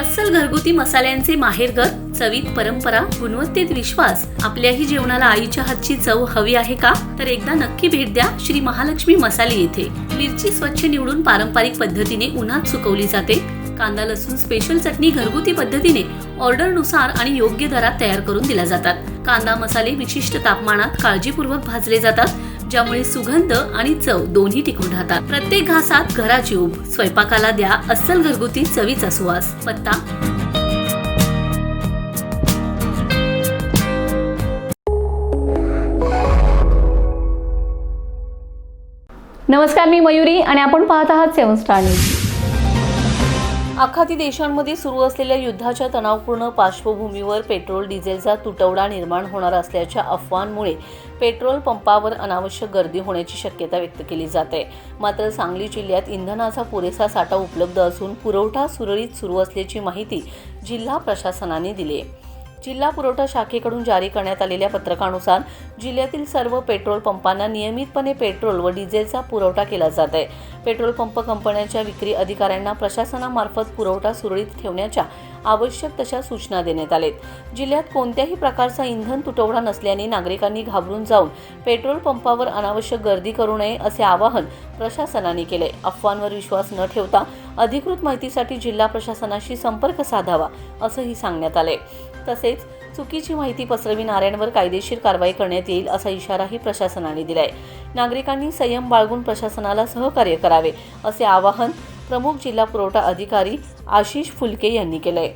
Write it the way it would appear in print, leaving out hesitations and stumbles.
अस्सल घरगुती मसाल्यांचे माहेरघर, चवीत परंपरा, गुणवत्तेत विश्वास. आपल्याही जेवणाला आईच्या हातची चव हवी आहे का? तर एकदा नक्की भेट द्या श्री महालक्ष्मी मसाले येथे. मिरची स्वच्छ निवडून पारंपरिक पद्धतीने उन्हात सुकवली जाते. कांदा लसूण स्पेशल चटणी घरगुती पद्धतीने ऑर्डरनुसार आणि योग्य दरात तयार करून दिल्या जातात. कांदा मसाले विशिष्ट तापमानात काळजीपूर्वक भाजले जातात, ज्यामुळे सुगंध आणि चव दोन्ही टिकून राहतात. प्रत्येक घासात घराची ऊब. स्वयंपाकाला द्या अस्सल घरगुती चवीचा सुवास. पत्ता नमस्कार, मी मयुरी आणि आपण पाहत आहात 7 स्टार न्यूज. आखाती देशांमध्ये सुरू असलेल्या युद्धाच्या तणावपूर्ण पार्श्वभूमीवर पेट्रोल डिझेलचा तुटवडा निर्माण होणार असल्याच्या अफवांमुळे पेट्रोल पंपावर अनावश्यक गर्दी होण्याची शक्यता व्यक्त केली जाते. मात्र सांगली जिल्ह्यात इंधनाचा पुरेसा साठा उपलब्ध असून पुरवठा सुरळीत सुरू असल्याची माहिती जिल्हा प्रशासनाने दिली आहे. जिल्हा पुरवठा शाखेकडून जारी करण्यात आलेल्या पत्रकानुसार जिल्ह्यातील सर्व पेट्रोल पंपांना नियमितपणे पेट्रोल व डिझेलचा पुरवठा केला जात आहे. पेट्रोल पंप कंपन्यांच्या विक्री अधिकाऱ्यांना प्रशासनामार्फत पुरवठा सुरळीत ठेवण्याच्या आवश्यक तशा सूचना देण्यात आलेत. जिल्ह्यात कोणत्याही प्रकारचा इंधन तुटवडा नसल्याने नागरिकांनी घाबरून जाऊन पेट्रोल पंपावर अनावश्यक गर्दी करू नये असे आवाहन प्रशासनाने केले. अफवांवर विश्वास न ठेवता अधिकृत माहितीसाठी जिल्हा प्रशासनाशी संपर्क साधावा असंही सांगण्यात आले. तसेच चुकीची माहिती पसरविणाऱ्यांवर कायदेशीर कारवाई करण्यात येईल असा इशाराही प्रशासनाने दिलाय. नागरिकांनी संयम बाळगून प्रशासनाला सहकार्य करावे असे आवाहन प्रमुख जिल्हा पुरवठा अधिकारी आशिष फुलके यांनी केलंय.